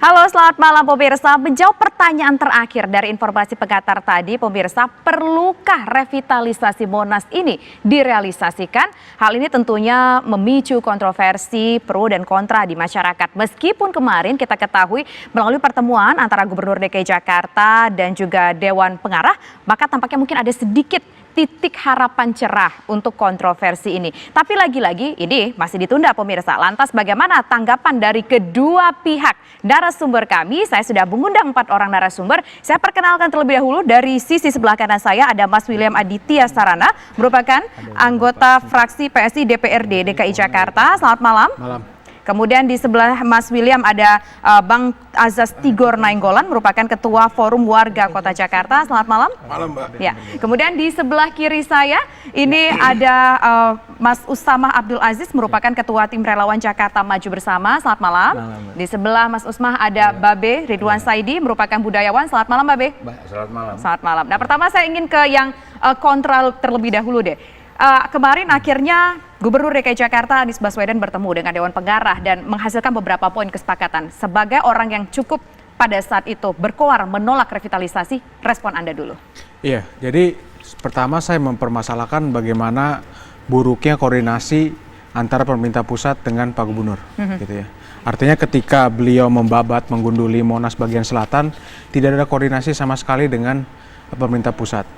Halo, selamat malam pemirsa. Menjawab pertanyaan terakhir dari informasi pengantar tadi, pemirsa, perlukah revitalisasi Monas ini direalisasikan? Hal ini tentunya memicu kontroversi pro dan kontra di masyarakat. Meskipun kemarin kita ketahui melalui pertemuan antara Gubernur DKI Jakarta dan juga Dewan Pengarah, maka tampaknya mungkin ada sedikit titik harapan cerah untuk kontroversi ini. Tapi lagi-lagi ini masih ditunda pemirsa. Lantas bagaimana tanggapan dari kedua pihak? Narasumber kami, saya sudah mengundang 4 orang narasumber. Saya perkenalkan terlebih dahulu dari sisi sebelah kanan saya ada Mas William Aditya Sarana, merupakan anggota fraksi PSI DPRD DKI Jakarta. Selamat malam. Malam. Kemudian di sebelah Mas William ada Bang Azaz Tigor Nainggolan, merupakan Ketua Forum Warga Kota Jakarta. Selamat malam. Malam, Mbak. Ya. Kemudian di sebelah kiri saya ini ada Mas Ustamah Abdul Aziz, merupakan Ketua Tim Relawan Jakarta Maju Bersama. Selamat malam. Malam. Di sebelah Mas Usmah ada Babe Ridwan Saidi, merupakan budayawan. Selamat malam, Babe. Selamat malam. Selamat malam. Nah, pertama saya ingin ke yang kontra terlebih dahulu deh. Kemarin akhirnya Gubernur DKI Jakarta Anies Baswedan bertemu dengan Dewan Pengarah dan menghasilkan beberapa poin kesepakatan. Sebagai orang yang cukup pada saat itu berkoar menolak revitalisasi, respon Anda dulu. Iya, jadi pertama saya mempermasalahkan bagaimana buruknya koordinasi antara pemerintah pusat dengan Pak Gubernur, gitu ya. Artinya ketika beliau membabat menggunduli Monas bagian selatan, tidak ada koordinasi sama sekali dengan pemerintah pusat.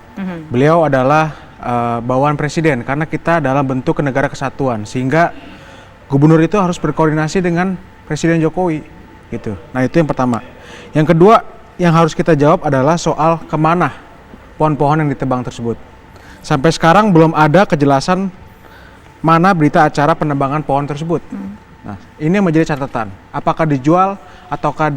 Beliau adalah bawaan presiden karena kita dalam bentuk negara kesatuan, sehingga gubernur itu harus berkoordinasi dengan Presiden Jokowi, gitu. Nah, itu yang pertama. Yang kedua yang harus kita jawab adalah soal kemana pohon-pohon yang ditebang tersebut. Sampai sekarang belum ada kejelasan mana berita acara penebangan pohon tersebut. Nah, ini yang menjadi catatan. Apakah dijual ataukah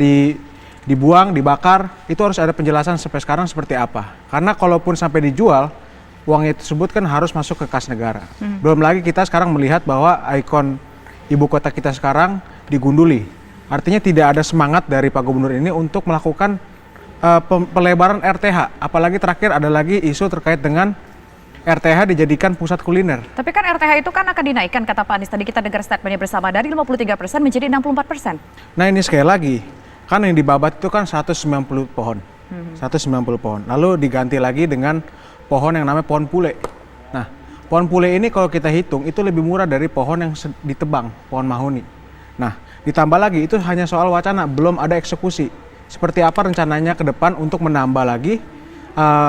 dibuang, dibakar, itu harus ada penjelasan sampai sekarang seperti apa. Karena kalaupun sampai dijual, uangnya tersebut kan harus masuk ke kas negara. Belum lagi kita sekarang melihat bahwa ikon ibu kota kita sekarang digunduli. Artinya tidak ada semangat dari Pak Gubernur ini untuk melakukan pelebaran RTH. Apalagi terakhir ada lagi isu terkait dengan RTH dijadikan pusat kuliner. Tapi kan RTH itu kan akan dinaikkan, kata Pak Anies. Tadi kita dengar statementnya bersama, dari 53% menjadi 64%. Nah, ini sekali lagi, kan yang dibabat itu kan 190 pohon. 190 pohon. Lalu diganti lagi dengan pohon yang namanya pohon pule. Nah, pohon pule ini kalau kita hitung itu lebih murah dari pohon yang ditebang, pohon mahoni. Nah, ditambah lagi itu hanya soal wacana, belum ada eksekusi. Seperti apa rencananya ke depan untuk menambah lagi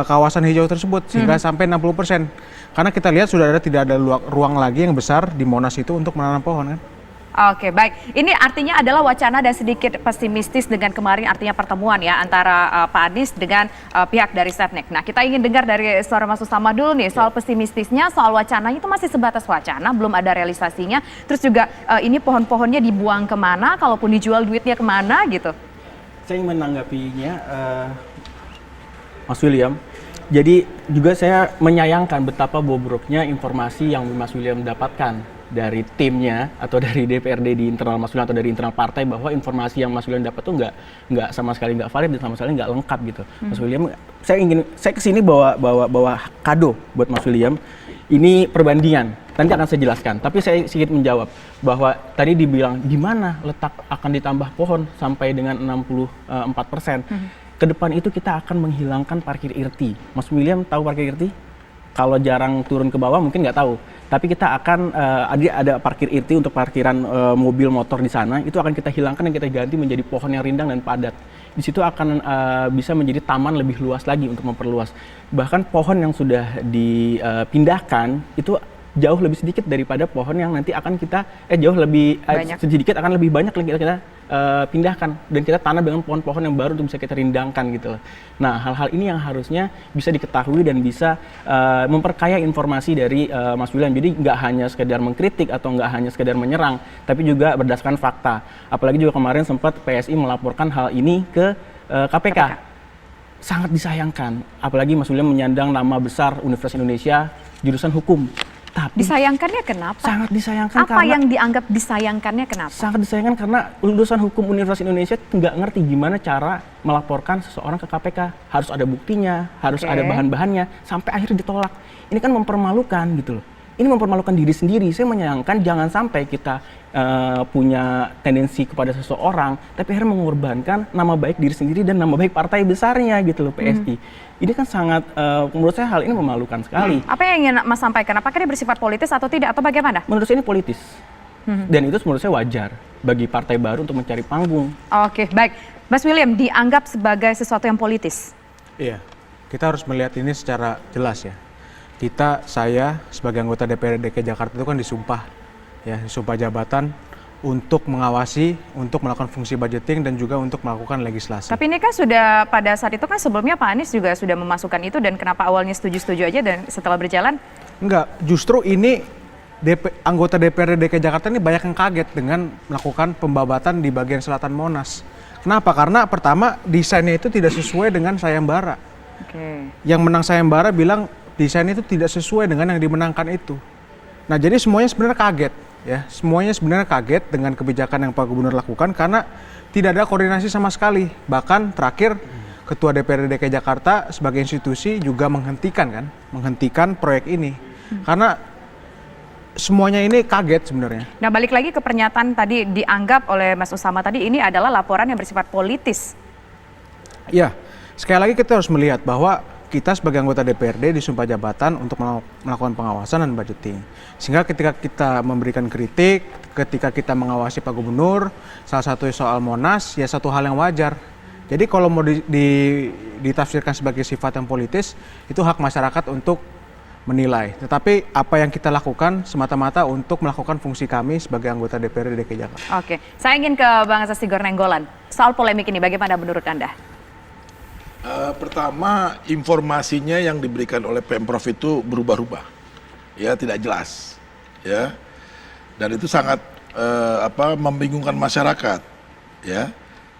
kawasan hijau tersebut sehingga sampai 60%. Karena kita lihat sudah tidak ada ruang lagi yang besar di Monas itu untuk menanam pohon kan. Oke, baik. Ini artinya adalah wacana dan sedikit pesimistis dengan kemarin artinya pertemuan ya antara Pak Anies dengan pihak dari Setnek. Nah, kita ingin dengar dari suara Mas Usama dulu nih soal pesimistisnya, soal wacananya itu masih sebatas wacana, belum ada realisasinya. Terus juga ini pohon-pohonnya dibuang kemana, kalaupun dijual duitnya kemana gitu. Saya ingin menanggapinya, Mas William. Jadi juga saya menyayangkan betapa bobroknya informasi yang Mas William dapatkan dari timnya atau dari DPRD di internal Mas William atau dari internal partai, bahwa informasi yang Mas William dapat tuh nggak sama sekali nggak valid dan sama sekali nggak lengkap gitu. Mas William, saya kesini bawa kado buat Mas William. Ini perbandingan, nanti akan saya jelaskan. Tapi saya sedikit menjawab bahwa tadi dibilang di mana letak akan ditambah pohon sampai dengan 64%. Ke depan itu kita akan menghilangkan parkir irti. Mas William tahu parkir irti? Kalau jarang turun ke bawah mungkin nggak tahu. Tapi kita akan ada parkir irti untuk parkiran mobil motor di sana. Itu akan kita hilangkan dan kita ganti menjadi pohon yang rindang dan padat. Di situ akan bisa menjadi taman lebih luas lagi untuk memperluas. Bahkan pohon yang sudah dipindahkan itu jauh lebih sedikit daripada pohon yang nanti akan kita jauh lebih sedikit akan lebih banyak lagi kita pindahkan dan kita tanam dengan pohon-pohon yang baru untuk bisa kita rindangkan gitu loh. Nah, hal-hal ini yang harusnya bisa diketahui dan bisa memperkaya informasi dari Mas William. Jadi nggak hanya sekedar mengkritik atau nggak hanya sekedar menyerang, tapi juga berdasarkan fakta. Apalagi juga kemarin sempat PSI melaporkan hal ini ke KPK. Sangat disayangkan, apalagi Mas William menyandang nama besar Universitas Indonesia jurusan hukum. Tapi disayangkannya kenapa? Sangat disayangkan. Apa yang dianggap disayangkannya kenapa? Sangat disayangkan karena lulusan hukum Universitas Indonesia nggak ngerti gimana cara melaporkan seseorang ke KPK. Harus ada buktinya, harus ada bahan-bahannya, sampai akhirnya ditolak. Ini kan mempermalukan gitu loh. ini mempermalukan diri sendiri. Saya menyayangkan jangan sampai kita punya tendensi kepada seseorang, tapi akhirnya mengorbankan nama baik diri sendiri dan nama baik partai besarnya gitu loh, PSI. Ini kan sangat, menurut saya hal ini memalukan sekali. Apa yang ingin Mas sampaikan? Apakah ini bersifat politis atau tidak, atau bagaimana? Menurut saya ini politis. Dan itu menurut saya wajar bagi partai baru untuk mencari panggung. Oke, baik. Mas William, dianggap sebagai sesuatu yang politis? Iya, kita harus melihat ini secara jelas ya. Saya sebagai anggota DPRD DKI Jakarta itu kan disumpah jabatan untuk mengawasi, untuk melakukan fungsi budgeting dan juga untuk melakukan legislasi. Tapi ini kan sudah pada saat itu kan sebelumnya Pak Anies juga sudah memasukkan itu, dan kenapa awalnya setuju-setuju aja dan setelah berjalan? Enggak, justru ini anggota DPRD DKI Jakarta ini banyak yang kaget dengan melakukan pembabatan di bagian selatan Monas. Kenapa? Karena pertama desainnya itu tidak sesuai dengan sayembara. Yang menang sayembara bilang desain itu tidak sesuai dengan yang dimenangkan itu. Nah, jadi semuanya sebenarnya kaget ya. Semuanya sebenarnya kaget dengan kebijakan yang Pak Gubernur lakukan karena tidak ada koordinasi sama sekali. Bahkan terakhir Ketua DPRD DKI Jakarta sebagai institusi juga menghentikan proyek ini. Karena semuanya ini kaget sebenarnya. Nah, balik lagi ke pernyataan tadi dianggap oleh Mas Usama tadi, ini adalah laporan yang bersifat politis. Ya, sekali lagi kita harus melihat bahwa kita sebagai anggota DPRD disumpah jabatan untuk melakukan pengawasan dan budgeting. Sehingga ketika kita memberikan kritik, ketika kita mengawasi Pak Gubernur, salah satu soal Monas, ya satu hal yang wajar. Jadi kalau mau ditafsirkan sebagai sifat yang politis, itu hak masyarakat untuk menilai. Tetapi apa yang kita lakukan semata-mata untuk melakukan fungsi kami sebagai anggota DPRD DKI Jakarta. Oke, saya ingin ke Bang Sasigor Nenggolan. Soal polemik ini bagaimana menurut Anda? Pertama, informasinya yang diberikan oleh Pemprov itu berubah-ubah, ya tidak jelas, ya, dan itu sangat membingungkan masyarakat, ya.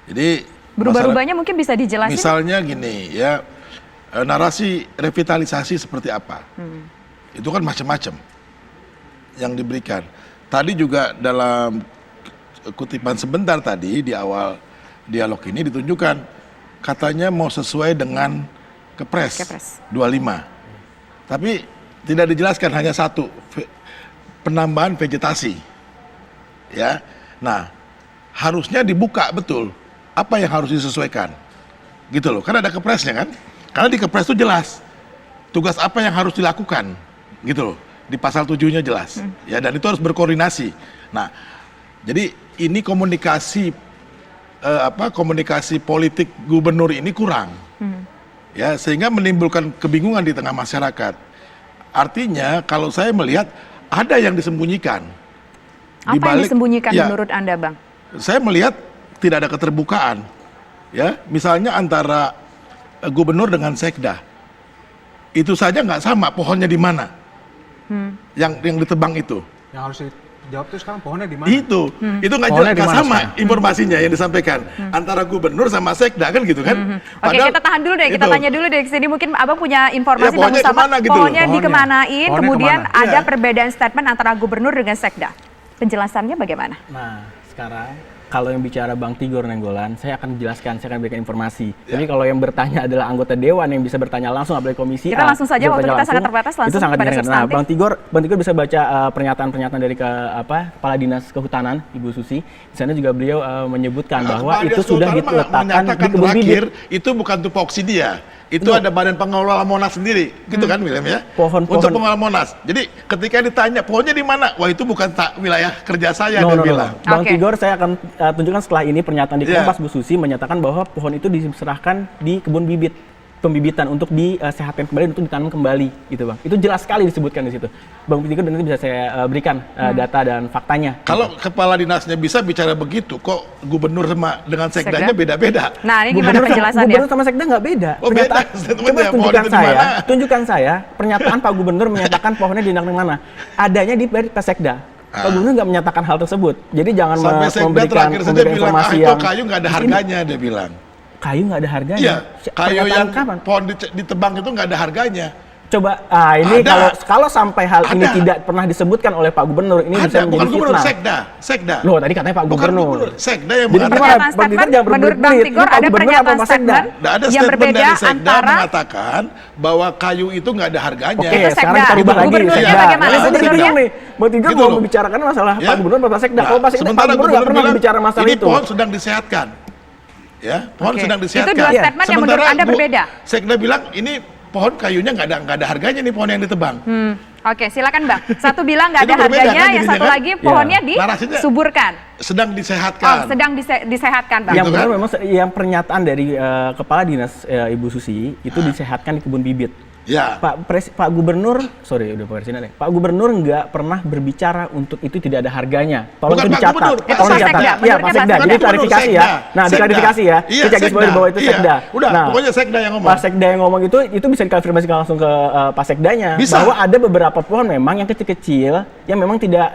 Jadi berubah-ubahnya mungkin bisa dijelasin. Misalnya gini, ya, narasi revitalisasi seperti apa, itu kan macam-macam yang diberikan. Tadi juga dalam kutipan sebentar tadi di awal dialog ini ditunjukkan. Katanya mau sesuai dengan Kepres 25. Tapi tidak dijelaskan, hanya satu, penambahan vegetasi. Ya. Nah, harusnya dibuka betul apa yang harus disesuaikan. Gitu loh. Kan ada Kepresnya kan? Karena di Kepres itu jelas tugas apa yang harus dilakukan. Gitu loh. Di pasal 7-nya jelas. Ya, dan itu harus berkoordinasi. Nah, jadi ini komunikasi politik gubernur ini kurang, ya, sehingga menimbulkan kebingungan di tengah masyarakat. Artinya kalau saya melihat ada yang disembunyikan. Apa yang disembunyikan menurut Anda, Bang? Saya melihat tidak ada keterbukaan, ya, misalnya antara gubernur dengan sekda, itu saja nggak sama pohonnya di mana, yang ditebang itu. Yang harus jawab tuh sekarang pohonnya di mana? Itu nggak sama informasinya yang disampaikan antara gubernur sama sekda kan gitu kan? Oke, kita tahan dulu deh, kita tanya dulu deh. Sini mungkin Abang punya informasi pohonnya tentang kemana gitu pohonnya dikemanain, kemudian kemana? ada perbedaan statement antara gubernur dengan sekda. Penjelasannya bagaimana? Nah, sekarang kalau yang bicara Bang Tigor Nenggolan, saya akan jelaskan, saya akan berikan informasi. Jadi kalau yang bertanya adalah anggota dewan yang bisa bertanya langsung, apalagi komisi kita langsung saja, waktu kita sangat terbatas, langsung itu sangat pada substantif. Nah, Bang Tigor bisa baca pernyataan-pernyataan dari Kepala Dinas Kehutanan, Ibu Susi. Di sana juga beliau menyebutkan bahwa itu sudah diletakkan di kebun bibit. Itu bukan tupoksi dia. Itu ada badan pengelola Monas sendiri, gitu kan William ya? Pohon-pohon. Untuk pengelola Monas. Jadi ketika ditanya pohonnya di mana, wah itu bukan wilayah kerja saya, dia bilang. Bang Tigor, saya akan tunjukkan setelah ini pernyataan di Kompas Bu Susi menyatakan bahwa pohon itu diserahkan di kebun bibit, pembibitan untuk disehatkan kembali, untuk ditanam kembali, gitu Bang. Itu jelas sekali disebutkan di situ. Bang Tigor, nanti bisa saya berikan data dan faktanya. Kalau kepala dinasnya bisa bicara begitu, kok gubernur dengan sekdanya beda-beda? Nah, ini gimana penjelasannya? Gubernur sama sekda nggak beda. Oh, beda. Coba tunjukkan saya pernyataan Pak Gubernur menyatakan pohonnya di mana. Adanya di Sekda. Pak Gubernur nggak menyatakan hal tersebut. Jadi jangan memberikan informasi yang kayu nggak ada harganya, dia bilang. Kayu nggak ada harganya? Iya, kayu yang pohon ditebang itu nggak ada harganya. Coba, ini kalau sampai hal ini tidak pernah disebutkan oleh Pak Gubernur, ini bisa menjadi bukan gubernur, fitnah. Sekda. Loh, tadi katanya Pak Bukan Gubernur. Sekda yang Jadi mengatakan. gimana? Bang Tigor jangan Menurut Bang berbelit. Tigor Pak ada Gubernur pernyataan apa Pak Sekda? statement Nggak ada yang statement berbeda dari Sekda antara mengatakan bahwa kayu itu nggak ada harganya. Oke, Itu sekarang Sekda. kita rubah lagi. Gubernurnya Sekda. bagaimana? Nah, saya jadi Gubernurnya? bingung nih. Bang Tigor Gitu mau loh. membicarakan masalah Ya. Pak Gubernur apa Pak Sekda? Nah, Kalau Pak Sekda, Pak sementara Gubernur nggak pernah bilang, berbicara masalah ini itu. pohon sedang disehatkan. Ya, pohon Oke. sedang Itu disehatkan. dua Iya. statement yang menurut Anda berbeda. Sekda bilang ini pohon kayunya nggak ada harganya nih pohon yang ditebang. Oke, silakan Bang. Satu bilang nggak ada Itu berbeda harganya, kan yang jadinya satu kan? lagi pohonnya Narasinya disuburkan. sedang Oh, disehatkan. sedang disehatkan Bang. Yang Gitu benar kan? memang yang pernyataan dari Kepala Dinas Ibu Susi itu disehatkan di kebun bibit. Ya. Pak Gubernur, sorry udah Pak Presiden deh. Pak Gubernur nggak pernah berbicara untuk itu tidak ada harganya. Tolong Bukan itu Pak dicatat. Gubernur, Pak Tolong Sekda. dicatat. Iya, Menurutnya Pak Pak Sekda. Sekda. Jadi klarifikasi ya. Nah, Sekda. diklarifikasi ya. Iya, Kita garis bawahi bahwa itu Sekda. Sekda. Iya. Udah, Nah, pokoknya Sekda yang ngomong. Pak Sekda yang ngomong itu bisa dikonfirmasikan langsung ke Pak Sekdanya Bisa. bahwa ada beberapa pohon memang yang kecil-kecil yang memang tidak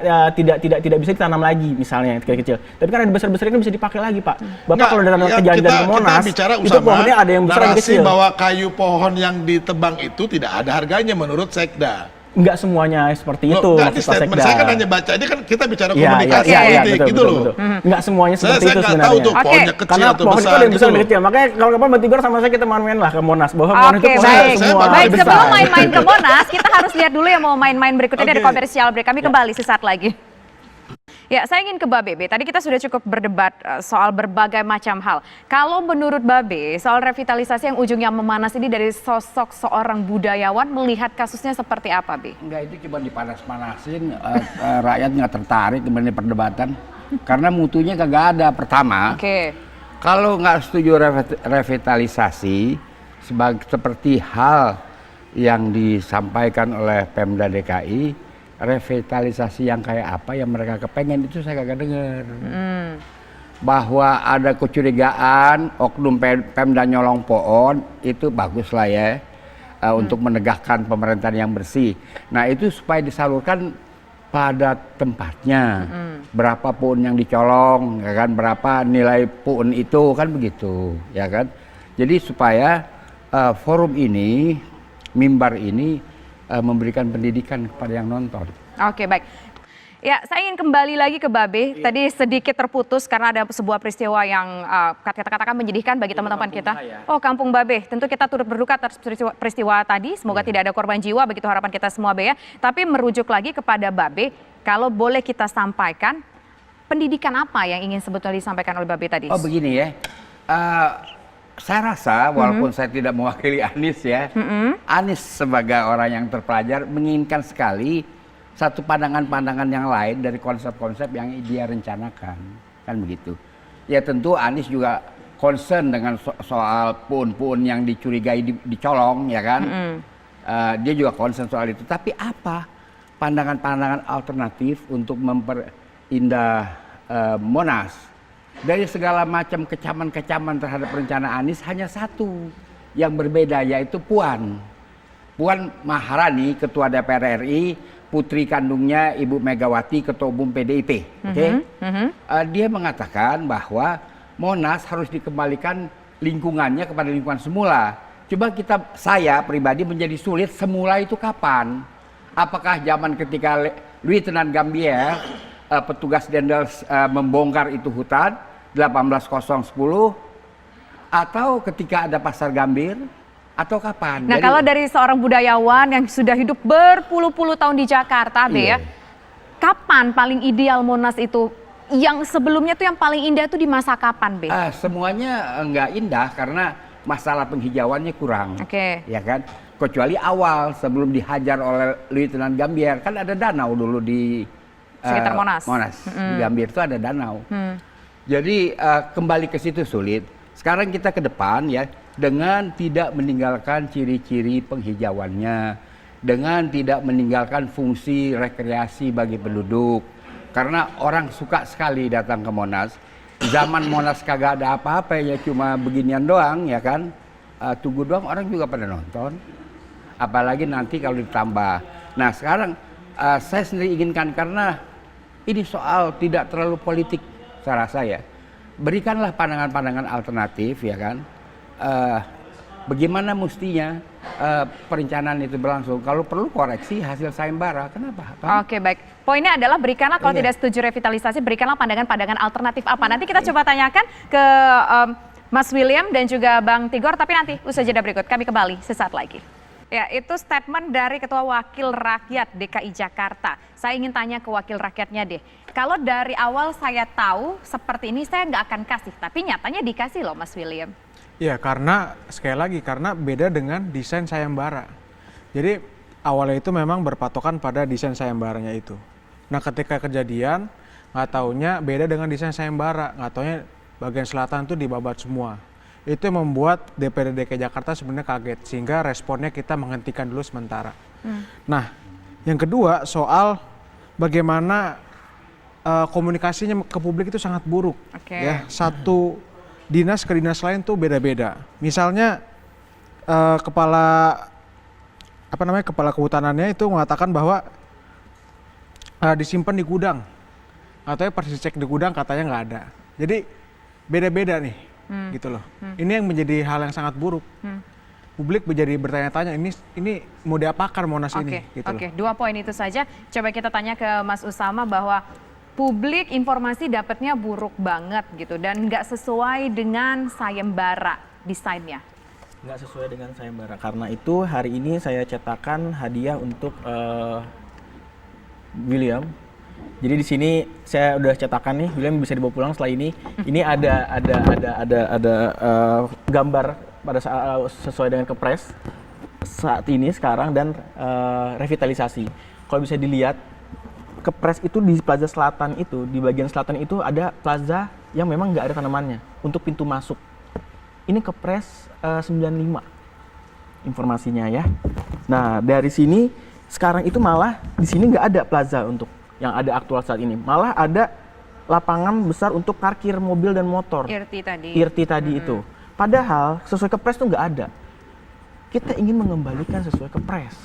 bisa ditanam lagi misalnya yang kecil-kecil. Tapi kan ada besar-besar kan bisa dipakai lagi, Pak. Bapak Nggak, kalau dalam yang perjalanan ke Monas, kita bicara itu pohonnya ada yang besar ada yang narasi kecil. bahwa kayu pohon yang ditebang itu tidak ada harganya menurut Sekda. Nggak semuanya seperti itu Nggak, di maksud Pak statement Sekda. saya kan hanya baca, ini kan kita bicara Iya, komunikasi iya, politik betul, gitu betul, loh. betul. Nggak semuanya Saya seperti itu nggak tahu sebenarnya. tuh pohonnya Oke. kecil Karena atau pohon itu besar ada yang besar gitu dan loh. kecil. Makanya kalau kapan Bang Tigor sama saya kita main-main lah ke Monas bahwa Monas itu Oke, pohonnya baik. semua Baik, besar. sebelum main-main ke Monas, kita harus lihat dulu yang mau main-main berikutnya dari Oke. komersial break. Kami kembali sesaat lagi. Ya, saya ingin ke Babe. Tadi kita sudah cukup berdebat soal berbagai macam hal. Kalau menurut Babe, soal revitalisasi yang ujungnya memanas ini dari sosok seorang budayawan, melihat kasusnya seperti apa, Be? Enggak, itu cuma dipanas-panasin, rakyat nggak tertarik kemudian perdebatan. Karena mutunya kagak ada. Pertama, Oke. kalau nggak setuju revitalisasi, seperti hal yang disampaikan oleh Pemda DKI, revitalisasi yang kayak apa yang mereka kepengen itu saya kagak dengar. Bahwa ada kecurigaan oknum Pemda nyolong pohon itu bagus lah ya, untuk menegakkan pemerintahan yang bersih. Nah itu supaya disalurkan pada tempatnya, berapa pohon yang dicolong, ya kan, berapa nilai pohon itu kan begitu, ya kan. Jadi supaya forum ini, mimbar ini memberikan pendidikan kepada yang nonton. Oke, baik. Ya, saya ingin kembali lagi ke Babe. Tadi sedikit terputus karena ada sebuah peristiwa yang katakan menyedihkan bagi teman-teman kita. Oh, Kampung Babe. Tentu kita turut berduka atas peristiwa tadi. Semoga tidak ada korban jiwa, begitu harapan kita semua, Be ya. Tapi merujuk lagi kepada Babe, kalau boleh kita sampaikan, pendidikan apa yang ingin sebetulnya disampaikan oleh Babe tadi? Oh begini ya, saya rasa walaupun saya tidak mewakili Anies ya, Anies sebagai orang yang terpelajar menginginkan sekali satu pandangan-pandangan yang lain dari konsep-konsep yang dia rencanakan, kan begitu. Ya tentu Anies juga concern dengan soal pohon-pohon yang dicurigai dicolong, ya kan. Dia juga concern soal itu. Tapi apa pandangan-pandangan alternatif untuk memperindah Monas? Dari segala macam kecaman-kecaman terhadap rencana Anies hanya satu yang berbeda, yaitu Puan Maharani, Ketua DPR RI, putri kandungnya Ibu Megawati, Ketua Umum PDIP. Dia mengatakan bahwa Monas harus dikembalikan lingkungannya kepada lingkungan semula. Coba saya pribadi menjadi sulit, semula itu kapan? Apakah zaman ketika Lieutenant Gambier, petugas Dendels membongkar itu hutan 18010, atau ketika ada Pasar Gambir, atau kapan? Nah, Jadi, kalau dari seorang budayawan yang sudah hidup berpuluh-puluh tahun di Jakarta, Be ya, kapan paling ideal Monas itu? Yang sebelumnya tuh yang paling indah itu di masa kapan, Be? semuanya enggak indah karena masalah penghijauannya kurang. Oke. Ya kan? Kecuali awal sebelum dihajar oleh Lieutenant Gambier, kan ada danau dulu di Sekitar Monas. Di Gambir itu ada danau. Jadi kembali ke situ sulit. Sekarang kita ke depan ya, dengan tidak meninggalkan ciri-ciri penghijauannya, dengan tidak meninggalkan fungsi rekreasi bagi penduduk. Karena orang suka sekali datang ke Monas. Zaman Monas kagak ada apa-apa ya, cuma beginian doang ya kan. Tunggu doang orang juga pada nonton. Apalagi nanti kalau ditambah. Nah sekarang saya sendiri inginkan, karena ini soal tidak terlalu politik saya rasa ya. Berikanlah pandangan-pandangan alternatif ya kan. bagaimana mestinya perencanaan itu berlangsung. Kalau perlu koreksi hasil sayembara, kenapa? Oke, baik. Poinnya adalah berikanlah kalau Iya. tidak setuju revitalisasi, berikanlah pandangan-pandangan alternatif apa. Nanti kita coba tanyakan ke Mas William dan juga Bang Tigor, tapi nanti usaha jeda berikut kami kembali sesaat lagi. Ya, itu statement dari Ketua Wakil Rakyat DKI Jakarta. Saya ingin tanya ke wakil rakyatnya deh. Kalau dari awal saya tahu seperti ini saya nggak akan kasih, tapi nyatanya dikasih loh Mas William. Ya, karena sekali lagi karena beda dengan desain sayembara. Jadi awalnya itu memang berpatokan pada desain sayembaranya itu. Nah, ketika kejadian nggak taunya beda dengan desain sayembara, nggak taunya bagian selatan itu dibabat semua. Itu yang membuat DPRD DKI Jakarta sebenarnya kaget, sehingga responnya kita menghentikan dulu sementara. Nah, yang kedua soal bagaimana komunikasinya ke publik itu sangat buruk. Oke. Ya, satu dinas ke dinas lain tuh beda-beda. Misalnya kepala kehutanannya itu mengatakan bahwa disimpan di gudang, atau persis cek di gudang katanya nggak ada. Jadi beda-beda nih. Gitu loh. Ini yang menjadi hal yang sangat buruk. Publik menjadi bertanya-tanya ini mau diapakan Monas ini. Gitu Oke, 2 poin itu saja. Coba kita tanya ke Mas Usama bahwa publik informasi dapatnya buruk banget gitu dan nggak sesuai dengan sayembara desainnya. Nggak sesuai dengan sayembara. Karena itu hari ini saya cetakkan hadiah untuk William. Jadi di sini saya udah cetakan nih, William bisa dibawa pulang setelah ini. Ini ada gambar pada saat sesuai dengan kepres saat ini sekarang dan revitalisasi. Kalau bisa dilihat kepres itu di Plaza Selatan itu, di bagian selatan itu ada plaza yang memang nggak ada tanamannya untuk pintu masuk. Ini kepres 95 informasinya ya. Nah dari sini sekarang itu malah di sini nggak ada plaza untuk yang ada aktual saat ini, malah ada lapangan besar untuk parkir mobil dan motor. IRT tadi itu. Padahal sesuai kepres itu nggak ada. Kita ingin mengembalikan sesuai kepres.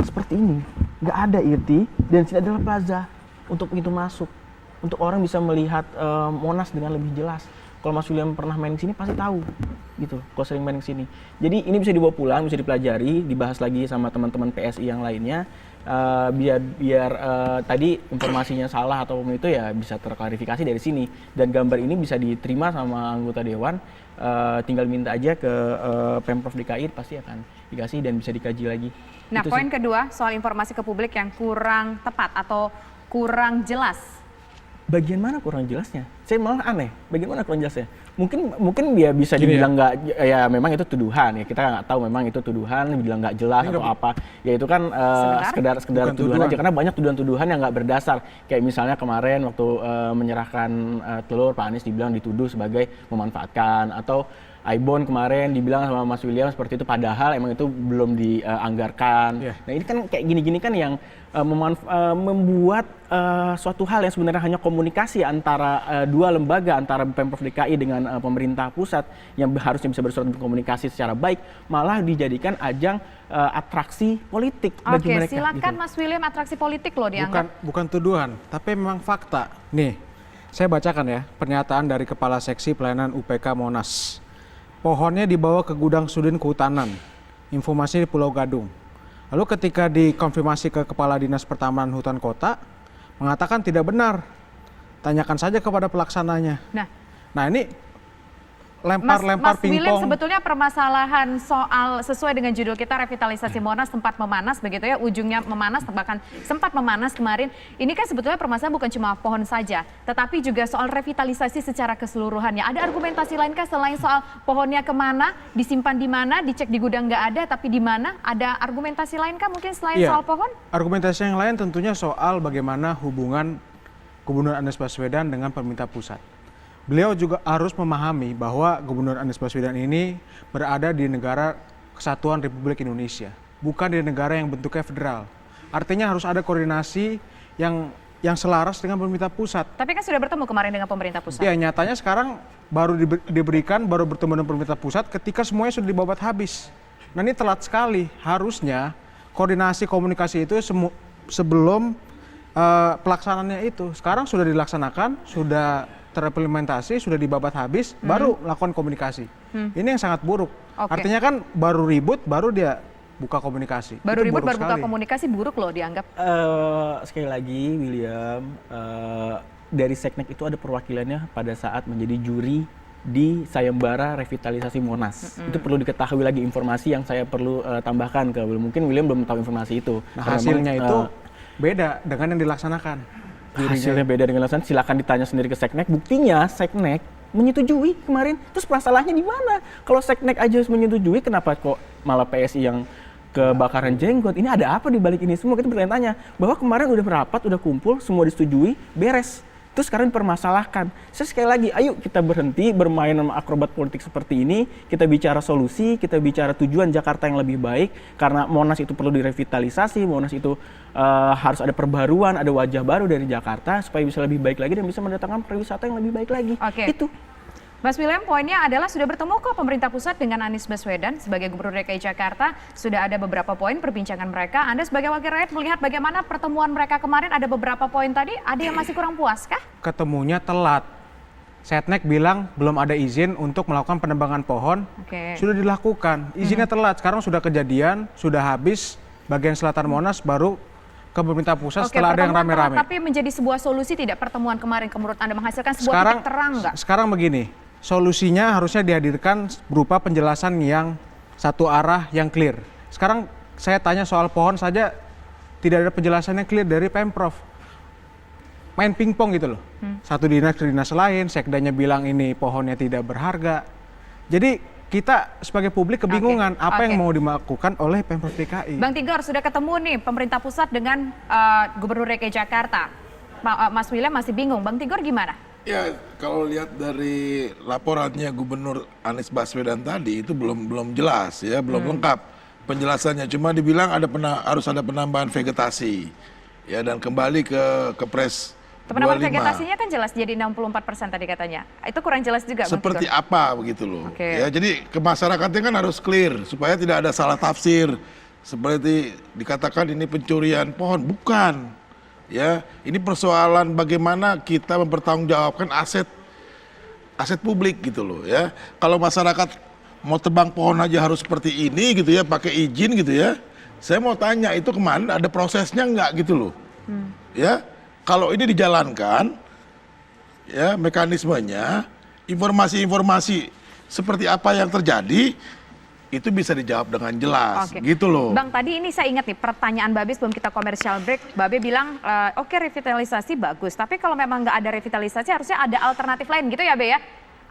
Seperti ini, nggak ada IRT dan sini adalah plaza untuk pintu masuk, untuk orang bisa melihat Monas dengan lebih jelas. Kalau Mas William pernah main ke sini pasti tahu, gitu. Kalau sering main ke sini, jadi ini bisa dibawa pulang, bisa dipelajari, dibahas lagi sama teman-teman PSI yang lainnya. Biar tadi informasinya salah atau itu ya bisa terklarifikasi dari sini, dan gambar ini bisa diterima sama anggota dewan, tinggal minta aja ke Pemprov DKI pasti akan dikasih dan bisa dikaji lagi. Nah, Itu poin sih. kedua soal informasi ke publik yang kurang tepat atau kurang jelas. Bagian mana kurang jelasnya? Saya malah aneh. Bagian mana kurang jelasnya? Mungkin dia bisa dibilang nggak, ya memang itu tuduhan ya. Kita nggak tahu memang itu tuduhan, dibilang nggak jelas atau apa. Ya itu kan sekedar tuduhan aja. Karena banyak tuduhan-tuduhan yang nggak berdasar. Kayak misalnya kemarin waktu menyerahkan telur, Pak Anies dibilang dituduh sebagai memanfaatkan, atau Aibon kemarin dibilang sama Mas William seperti itu, padahal emang itu belum dianggarkan. Nah ini kan kayak gini-gini kan yang membuat suatu hal yang sebenarnya hanya komunikasi antara dua lembaga, antara Pemprov DKI dengan pemerintah pusat yang harusnya bisa bersurat komunikasi secara baik, malah dijadikan ajang atraksi politik bagi mereka. Oke, silakan gitu. Mas William, atraksi politik loh dianggap. Bukan tuduhan, tapi memang fakta. Nih, saya bacakan ya pernyataan dari Kepala Seksi Pelayanan UPK Monas. Pohonnya dibawa ke gudang Sudin Kehutanan, informasi di Pulau Gadung. Lalu ketika dikonfirmasi ke Kepala Dinas Pertamanan Hutan Kota, mengatakan tidak benar. Tanyakan saja kepada pelaksananya. Nah ini lempar-lempar Mas William, pingpong. sebetulnya permasalahan soal sesuai dengan judul kita revitalisasi Monas tempat memanas begitu ya, ujungnya memanas, bahkan sempat memanas kemarin. Ini kan sebetulnya permasalahan bukan cuma pohon saja, tetapi juga soal revitalisasi secara keseluruhannya. Ada argumentasi lainkah selain soal pohonnya kemana, disimpan di mana, dicek di gudang nggak ada, tapi di mana? Ada argumentasi lainkah mungkin selain soal pohon? Argumentasi yang lain tentunya soal bagaimana hubungan Gubernur Anies Baswedan dengan pemerintah pusat. Beliau juga harus memahami bahwa Gubernur Anies Baswedan ini berada di negara Kesatuan Republik Indonesia, bukan di negara yang bentuknya federal. Artinya harus ada koordinasi yang selaras dengan pemerintah pusat. Tapi kan sudah bertemu kemarin dengan pemerintah pusat. Ya, nyatanya sekarang baru baru bertemu dengan pemerintah pusat ketika semuanya sudah dibabat habis. Nah ini telat sekali. Harusnya koordinasi komunikasi itu sebelum pelaksanaannya itu. Sekarang sudah dilaksanakan, sudah terimplementasi, sudah dibabat habis, baru melakukan komunikasi. Ini yang sangat buruk. Oke. Artinya kan baru ribut, baru dia buka komunikasi. Baru Itu ribut, buruk baru buka sekali. komunikasi, buruk loh dianggap. Sekali lagi William, dari Seknek itu ada perwakilannya pada saat menjadi juri di sayembara revitalisasi Monas. Itu perlu diketahui lagi, informasi yang saya perlu tambahkan ke William. Mungkin William belum tahu informasi itu. Nah, Karena hasilnya memang, itu beda dengan yang dilaksanakan. hasilnya beda dengan alasan, silakan ditanya sendiri ke Seknek. Buktinya Seknek menyetujui kemarin. Terus masalahnya di mana? Kalau Seknek aja menyetujui, kenapa kok malah PSI yang kebakaran jenggot? Ini ada apa di balik ini semua? Kita bertanya bahwa kemarin udah merapat, udah kumpul, semua disetujui, beres. Terus sekarang dipermasalahkan. Saya sekali lagi, ayo kita berhenti bermain sama akrobat politik seperti ini. Kita bicara solusi, kita bicara tujuan Jakarta yang lebih baik. Karena Monas itu perlu direvitalisasi, Monas itu harus ada perbaruan, ada wajah baru dari Jakarta supaya bisa lebih baik lagi dan bisa mendatangkan pariwisata yang lebih baik lagi. Oke. Itu. Mas William, poinnya adalah sudah bertemu kok pemerintah pusat dengan Anies Baswedan sebagai Gubernur DKI Jakarta. Sudah ada beberapa poin perbincangan mereka. Anda sebagai wakil rakyat melihat bagaimana pertemuan mereka kemarin, ada beberapa poin tadi, ada yang masih kurang puas kah? Ketemunya telat. Setnek bilang belum ada izin untuk melakukan penebangan pohon. Oke. Sudah dilakukan. Izinnya telat. Sekarang sudah kejadian, sudah habis bagian selatan Monas, baru ke pemerintah pusat setelah ada yang pertemuan telat, rame-rame. tapi menjadi sebuah solusi tidak pertemuan kemarin menurut Anda menghasilkan sebuah Sekarang, titik terang nggak? sekarang begini, solusinya harusnya dihadirkan berupa penjelasan yang satu arah yang clear. Sekarang saya tanya soal pohon saja, tidak ada penjelasan yang clear dari Pemprov. Main pingpong gitu loh. Satu dinas ke dinas lain, sekdanya bilang ini pohonnya tidak berharga. Jadi kita sebagai publik kebingungan apa yang mau dilakukan oleh Pemprov DKI. Bang Tigor, sudah ketemu nih pemerintah pusat dengan Gubernur DKI Jakarta. Mas William masih bingung. Bang Tigor gimana? Ya, kalau lihat dari laporannya Gubernur Anies Baswedan tadi itu belum jelas ya, belum lengkap penjelasannya. Cuma dibilang harus ada penambahan vegetasi. Ya, dan kembali ke Pres 25. Penambahan vegetasinya kan jelas jadi 64% tadi katanya. Itu kurang jelas juga, Bang Seperti Tigor. apa begitu loh. Oke. Ya, jadi ke masyarakatnya kan harus clear supaya tidak ada salah tafsir. Seperti dikatakan ini pencurian pohon, bukan. Ya, ini persoalan bagaimana kita mempertanggungjawabkan aset publik gitu loh ya. Kalau masyarakat mau tebang pohon aja harus seperti ini gitu ya, pakai izin gitu ya. Saya mau tanya itu kemana, ada prosesnya nggak gitu loh. Ya, kalau ini dijalankan ya mekanismenya, informasi-informasi seperti apa yang terjadi itu bisa dijawab dengan jelas, Oke. gitu loh. Bang, tadi ini saya ingat nih pertanyaan Babe sebelum kita commercial break. Babe bilang, oke revitalisasi bagus, tapi kalau memang nggak ada revitalisasi harusnya ada alternatif lain gitu ya, Be ya?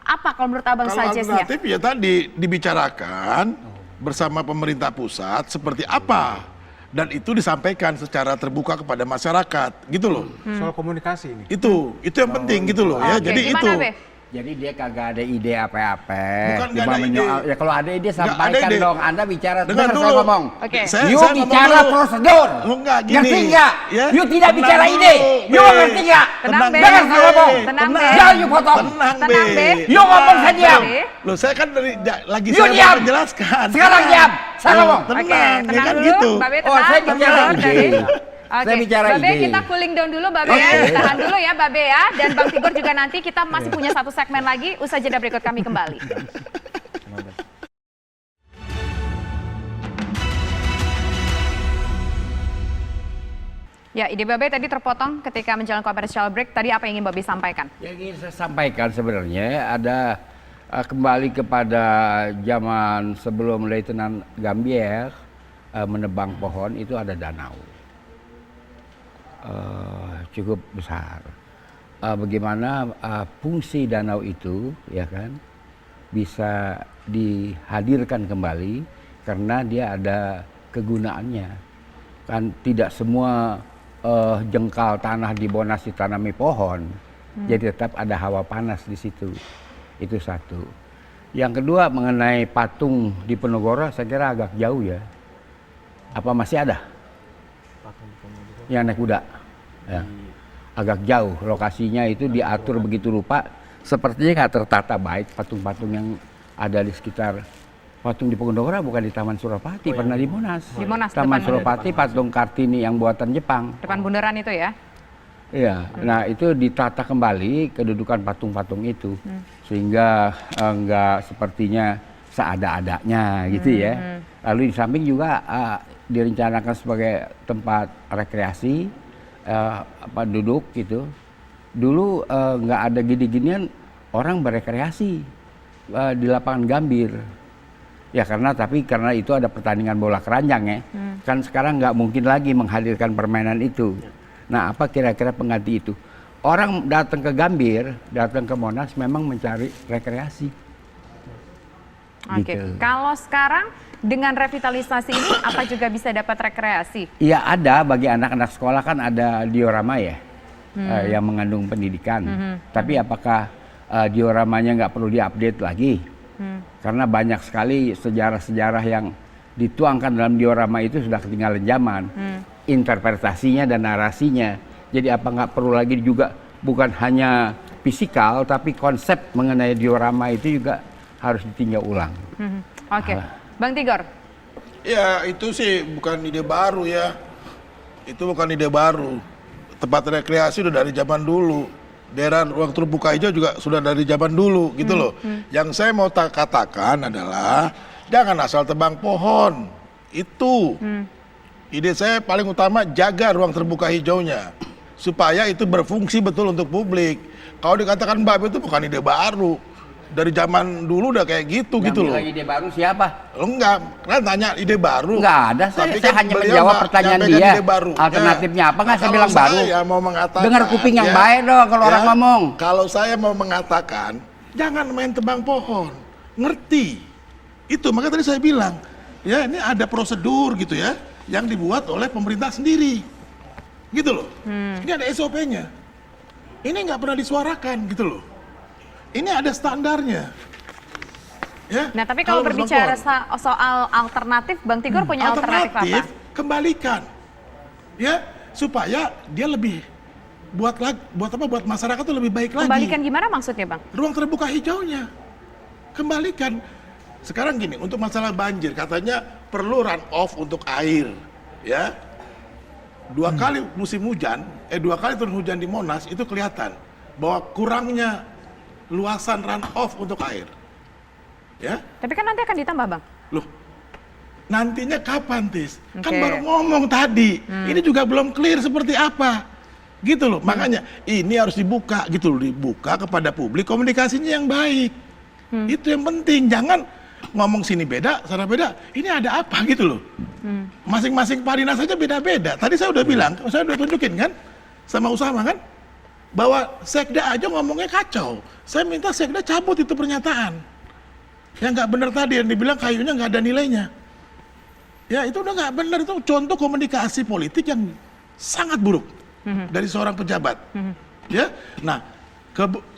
Apa kalau menurut Abang Kalau suggest-nya? alternatif ya tadi dibicarakan bersama pemerintah pusat seperti apa. Dan itu disampaikan secara terbuka kepada masyarakat, gitu loh. Soal komunikasi ini. Itu yang penting gitu loh ya. Oke, Jadi gimana, itu. Be? Jadi dia kagak ada ide apa-apa. Bukan nggak Cuma ada ide. menyoal. Ya kalau ada ide Nggak ada sampaikan ide. dong. Anda bicara. Dengar Dengar dulu. saya ngomong. Oke. You ngomong bicara dulu. prosedur. Enggak gini. Ngerti nggak? Ya? You tidak Tenang bicara dulu, ide. You Be. ngerti nggak? Tenang, Be. Dengar saya ngomong. Tenang, Be. Jangan you potong. Tenang, Tenang, Be. You ngomong saya diam. Be. Loh saya kan lagi You saya diam. mau menjelaskan. Sekarang diam. Saya Loh, ngomong. Oke, Tenang, ya tenang kan dulu. gitu. Babe Oh, tenang. saya Bang bicara Tigor, ide. jadi- Oke, Saya bicara Babe ide. kita cooling down dulu Babe ya. Tahan dulu ya Babe ya. Dan Bang Tigor juga nanti kita masih punya satu segmen lagi. Usai jeda berikut kami kembali. Ya, ide Babe tadi terpotong ketika menjalankan commercial break. Tadi apa yang ingin Babe sampaikan? Yang ingin saya sampaikan sebenarnya ada kembali kepada zaman sebelum Letnan Gambier menebang pohon itu ada danau cukup besar. Bagaimana fungsi danau itu ya kan bisa dihadirkan kembali karena dia ada kegunaannya. Kan tidak semua jengkal tanah di Monas ditanami pohon, jadi tetap ada hawa panas di situ. Itu satu. Yang kedua mengenai patung di Penogoro, saya kira agak jauh ya. Apa masih ada? Yang naik kuda, ya. Agak jauh. Lokasinya itu diatur begitu rupa, sepertinya nggak tertata baik patung-patung yang ada di sekitar. Patung di Penogoro bukan di Taman Suropati, pernah di Monas. Di Monas, Taman depan- Suropati patung Kartini yang buatan Jepang. Depan bundaran itu ya? Iya, nah itu ditata kembali kedudukan patung-patung itu sehingga enggak sepertinya seada-adanya gitu ya. Lalu di samping juga direncanakan sebagai tempat rekreasi, duduk gitu. Dulu nggak ada gini-ginian, orang berekreasi di lapangan Gambir. Ya karena itu ada pertandingan bola keranjang ya. Kan sekarang nggak mungkin lagi menghadirkan permainan itu. Nah, apa kira-kira pengganti itu? Orang datang ke Gambir, datang ke Monas memang mencari rekreasi. Oke, Gitu. kalau sekarang dengan revitalisasi ini apa juga bisa dapat rekreasi? Iya ada, bagi anak-anak sekolah kan ada diorama ya, yang mengandung pendidikan. Tapi apakah dioramanya nggak perlu diupdate lagi? Karena banyak sekali sejarah-sejarah yang dituangkan dalam diorama itu sudah ketinggalan zaman. Interpretasinya dan narasinya. Jadi apa nggak perlu lagi juga bukan hanya fisikal tapi konsep mengenai diorama itu juga harus ditinjau ulang. Oke, Bang Tigor. Ya itu sih bukan ide baru ya. Itu bukan ide baru. Tempat rekreasi udah dari zaman dulu. Daerah ruang terbuka hijau juga sudah dari zaman dulu gitu loh. Yang saya mau katakan adalah jangan asal tebang pohon. Itu. Ide saya paling utama jaga ruang terbuka hijaunya supaya itu berfungsi betul untuk publik. Kalau dikatakan Mbak itu bukan ide baru. Dari zaman dulu udah kayak gitu gitu loh. Yang bilang ide baru siapa? Enggak, kan tanya ide baru. Enggak ada, Tapi saya kan hanya beliau menjawab nggak pertanyaan nyampaikan dia. ide baru. Alternatifnya apa nggak saya Kalau bilang baru? Saya mau mengatakan. Dengar kuping yang baik dong kalau orang ngomong. Kalau saya mau mengatakan, jangan main tebang pohon. Ngerti. Itu makanya tadi saya bilang, ya ini ada prosedur gitu ya, yang dibuat oleh pemerintah sendiri. Gitu loh. Ini ada SOP-nya. Ini nggak pernah disuarakan gitu loh. Ini ada standarnya. Ya, Nah, tapi kalau berbicara soal alternatif, Bang Tigor punya alternatif apa? Kembalikan. Ya, supaya dia lebih buat masyarakat itu lebih baik lagi. Kembalikan gimana maksudnya, Bang? Ruang terbuka hijaunya. Kembalikan. Sekarang gini, untuk masalah banjir katanya perlu run off untuk air, ya. Dua kali musim hujan, 2 kali turun hujan di Monas itu kelihatan bahwa kurangnya luasan run off untuk air. Ya. Tapi kan nanti akan ditambah, Bang. Loh, nantinya kapan, Tis? Kan Oke. baru ngomong tadi. Ini juga belum clear seperti apa. Gitu loh. Makanya ini harus dibuka gitu loh, dibuka kepada publik, komunikasinya yang baik. Itu yang penting. Jangan ngomong sini beda, sana beda. Ini ada apa gitu loh. Masing-masing Pak Dinas saja beda-beda. Tadi saya udah bilang, saya udah tunjukin kan sama Usama kan, bahwa Sekda aja ngomongnya kacau. Saya minta Sekda cabut itu pernyataan. Yang nggak benar tadi, yang dibilang kayunya nggak ada nilainya. Ya itu udah nggak benar, itu contoh komunikasi politik yang sangat buruk dari seorang pejabat. Ya, nah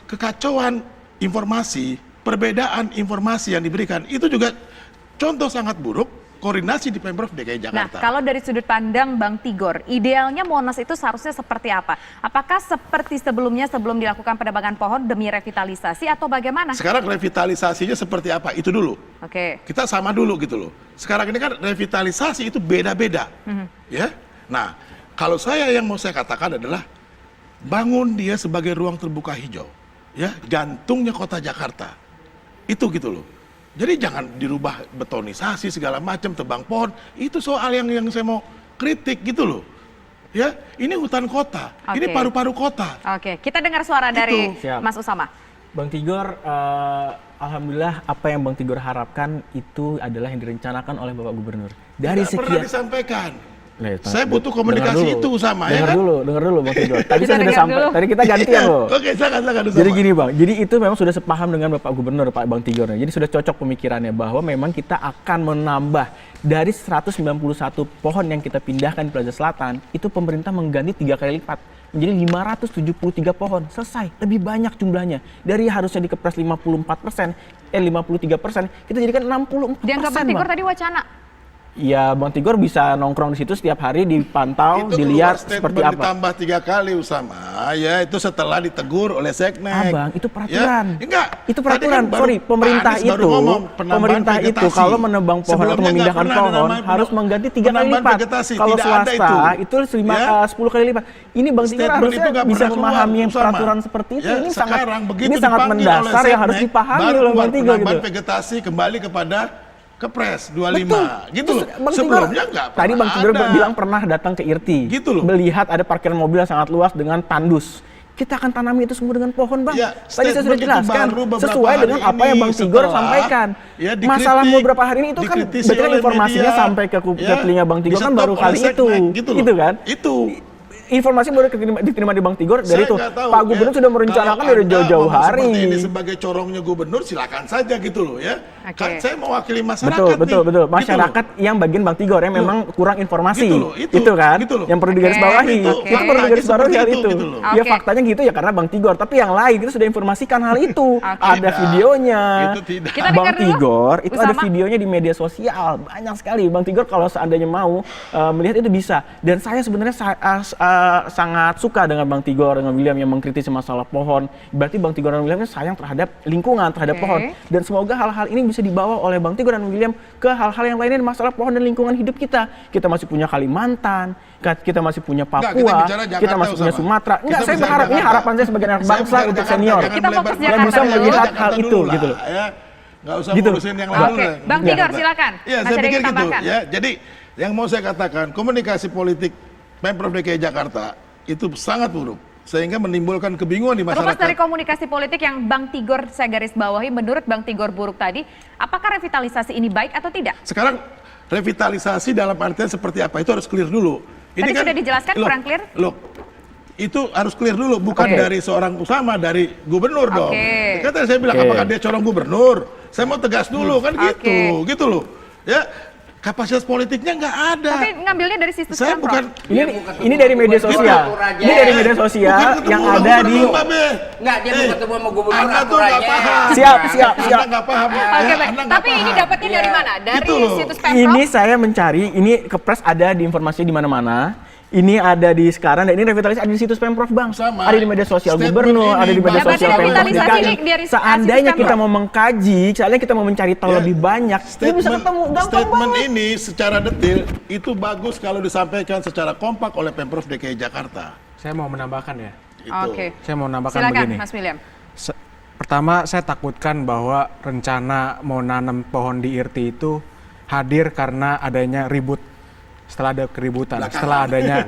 kekacauan informasi, perbedaan informasi yang diberikan itu juga contoh sangat buruk koordinasi di Pemprov DKI Nah, Jakarta. kalau dari sudut pandang Bang Tigor, idealnya Monas itu seharusnya seperti apa? Apakah seperti sebelumnya sebelum dilakukan penebangan pohon demi revitalisasi atau bagaimana? Sekarang revitalisasinya seperti apa? Itu dulu. Oke. Kita sama dulu gitu loh. Sekarang ini kan revitalisasi itu beda-beda. Ya. Nah, kalau yang mau saya katakan adalah bangun dia sebagai ruang terbuka hijau. Ya, jantungnya kota Jakarta. Itu gitu loh. Jadi jangan dirubah betonisasi segala macam, tebang pohon. Itu soal yang saya mau kritik gitu loh. Ya, ini hutan kota. Ini Oke. paru-paru kota. Oke, kita dengar suara dari Siap. Mas Usama. Bang Tigor, alhamdulillah apa yang Bang Tigor harapkan itu adalah yang direncanakan oleh Bapak Gubernur. Dari Tidak pernah sekian disampaikan. Nah, Saya butuh komunikasi itu sama ya kan? Dengar dulu Bang Tigor. Tadi Kita saya sudah dengar sampai, dulu. tadi kita gantian loh. Oke, silakan Jadi gini Bang, jadi itu memang sudah sepaham dengan Bapak Gubernur, Pak Bang Tigor. Jadi sudah cocok pemikirannya bahwa memang kita akan menambah dari 191 pohon yang kita pindahkan di Plaza Selatan, itu pemerintah mengganti 3 kali lipat menjadi 573 pohon. Selesai, lebih banyak jumlahnya. Dari harusnya dikepres 54%, 53%, kita jadikan 64%. Dianggap Bang Tigor Bang. tadi wacana. ya Bang Tigor bisa nongkrong di situ setiap hari, dipantau, Itu dilihat keluar seperti statement apa. ditambah 3 kali Usama, ya itu setelah ditegur oleh Seknek. Abang, itu peraturan. Ya, enggak. Itu Tadi peraturan. kan baru Sorry, pemerintah Pak Anies baru itu, ngomong, penambahan pemerintah itu vegetasi. kalau menebang pohon atau Sebelumnya memindahkan nggak pernah ada pohon namanya harus mengganti 3 kali penambahan lipat. vegetasi, Kalau tidak ada swasta itu. itu Ya. 10 kali lipat. Ini Bang Tigor Statement harusnya itu nggak bisa pernah keluar, memahami Usama. peraturan seperti itu. Ya, Ini sangat sekarang begitu ini sangat dipanggil mendasar oleh yang harus Seknek, dipahami baru oleh keluar Bang Tigor penambahan gitu. vegetasi kembali kepada Kepres 25 Betul. gitu loh. Terus Bang Sebelumnya Tigor, nggak tadi pernah Bang Tigor ada. bilang pernah datang ke IRTI. Gitu loh. Melihat ada parkiran mobil yang sangat luas dengan tandus. Kita akan tanami itu semua dengan pohon, Bang. Ya, Tadi saya sudah statement itu jelaskan baru beberapa sesuai dengan hari apa yang ini Bang Tigor setelah, sampaikan. ya, dikritik, Masalah beberapa hari ini itu kan dikritisi berarti kan oleh informasinya media, sampai ke ya, telinga Bang Tigor kan di-stop baru oleh kali itu. Seknek, gitu loh. Gitu kan? Itu. Informasi baru diterima di Bang Tigor dari Saya itu. nggak tahu, Pak Gubernur ya. sudah merencanakan Kalau dari Anda jauh-jauh ngomong hari. seperti ini sebagai corongnya gubernur, silakan saja gitu loh ya. Oke. Kan saya mewakili masyarakat Betul, betul, nih. betul. Gitu Masyarakat yang bagian Bang Tigor yang memang kurang informasi. Gitu loh, itu. Itu kan? Gitu loh. Yang perlu digarisbawahi. Oke, Itu oke. perlu digarisbawahi hal Seperti itu. itu, gitu loh. Ya Oke. faktanya gitu ya karena Bang Tigor, tapi yang lain kita sudah informasikan hal itu. Ada Tidak. videonya. Itu tidak. Kita Bang dengar dulu, Tigor itu ada Usama. videonya di media sosial banyak sekali. Bang Tigor kalau seandainya mau melihat itu bisa. Dan saya sebenarnya sangat suka dengan Bang Tigor dengan William yang mengkritisi masalah pohon. Berarti Bang Tigor dan William sayang terhadap lingkungan, terhadap Oke. pohon. Dan semoga hal-hal ini bisa dibawa oleh Bang Tigor dan William ke hal-hal yang lainnya masalah pohon dan lingkungan hidup kita. Kita masih punya Kalimantan, kita masih punya Enggak, Papua, kita bicara Jakarta, kita masih punya Usama. Sumatera. Enggak, Kita saya bicara berharap ini Jakarta. harapan saya sebagai anak Saya bangsa bicara untuk Jakarta, senior. jangan Kita fokus melebar- Jakarta Yang bisa dulu. melihat Jakarta hal dulu itu lah, gitu loh. ya. Nggak usah Gitu. ngurusin yang Oke. lain dulu. Bang Tigor, silakan. Ya, Masih saya ada pikir yang gitu. ditambahkan? Ya, jadi yang mau saya katakan, komunikasi politik Pemprov DKI Jakarta itu sangat buruk sehingga menimbulkan kebingungan di Terlepas dari masyarakat. komunikasi politik yang Bang Tigor saya garis bawahi, menurut Bang Tigor buruk tadi, apakah revitalisasi ini baik atau tidak? Sekarang revitalisasi dalam artian seperti apa itu harus clear dulu. Tadi sudah dijelaskan, kurang clear? Loh, itu harus clear dulu, bukan Oke. dari seorang Usama, dari gubernur dong. Oke. Kan tadi saya bilang Oke. apakah dia corong gubernur? Saya mau tegas dulu kan Oke. gitu loh. Ya, kapasitas politiknya nggak ada. Tapi ngambilnya dari situs Saya Pemprov. bukan Ini dari media sosial. Ini dari media sosial bukan ketemu yang sama ada di gubernur, Mbak Be. Enggak, dia mau ketemu sama gubernur Anda tuh aturannya. nggak paham. Siap, siap, Anda siap. nggak paham. Oke, Ya, baik. Anda nggak Tapi ini paham. dapatnya dari mana? Dari Gitu loh. situs Pemprov? Ini saya mencari, ini kepres ada di informasi di mana-mana. Ini ada di sekarang dan ini revitalisasi ada di situs Pemprov, Bang. Sama. Ada di media sosial Statement gubernur, ini, ada di media Ya, berarti sosial Pemprov revitalisasi DKI. ini dari Seandainya situs kita Pemprov. mau mengkaji, seandainya kita mau mencari tahu Ya, lebih banyak, ini bisa ketemu gampang statement banget. ini secara detail itu bagus kalau disampaikan secara kompak oleh Pemprov DKI Jakarta. Saya mau menambahkan ya. Itu. Oke. Saya mau menambahkan Silakan, begini. Mas William. Pertama, saya takutkan bahwa rencana mau nanam pohon di IRTI itu hadir karena adanya ribut. Setelah ada keributan, setelah adanya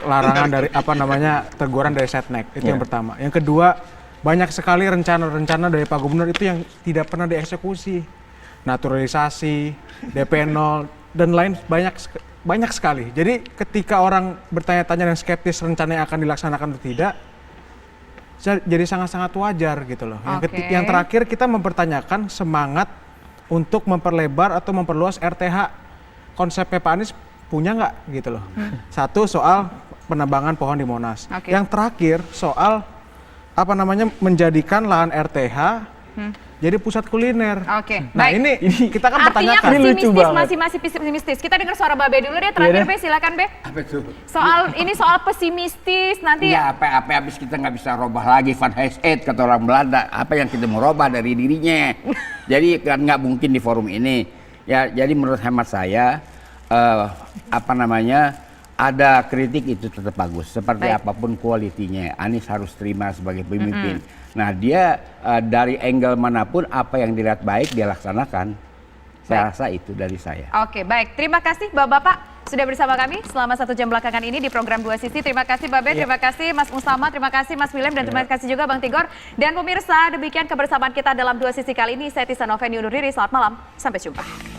larangan dari teguran dari Setnek. Itu yang pertama. Yang kedua, banyak sekali rencana-rencana dari Pak Gubernur itu yang tidak pernah dieksekusi. Naturalisasi, DP 0 dan lain banyak sekali. Jadi ketika orang bertanya-tanya dan skeptis rencana yang akan dilaksanakan atau tidak, jadi sangat-sangat wajar gitu loh. Oke. Yang terakhir kita mempertanyakan semangat untuk memperlebar atau memperluas RTH. Konsepnya Pak Anies punya nggak gitu loh. Satu soal penebangan pohon di Monas. Oke. Yang terakhir soal menjadikan lahan RTH jadi pusat kuliner. Oke, Nah baik. ini kita kan Artinya pertanyakan. Ini lucu pesimistis, banget. masih pesimistis. Kita dengar suara Babe dulu deh, terakhir Iya deh. Be, silakan Be. Apa itu? Soal pesimistis nanti. Ya apa habis kita nggak bisa robah lagi Van Hees kata orang Belanda. Apa yang kita mau robah dari dirinya? Jadi kan nggak mungkin di forum ini. Ya jadi menurut hemat saya ada kritik itu tetap bagus. Seperti Baik. apapun kualitinya, Anies harus terima sebagai pemimpin. Nah dia dari angle manapun apa yang dilihat baik dia laksanakan. Saya rasa itu dari saya. Oke, baik. Terima kasih Bapak-Bapak sudah bersama kami selama 1 jam belakangan ini di program Dua Sisi. Terima kasih Babe, terima kasih Mas Usama, terima kasih Mas William, dan terima kasih juga Bang Tigor. Dan pemirsa, demikian kebersamaan kita dalam Dua Sisi kali ini. Saya Tisa Noveni undur diri, selamat malam, sampai jumpa.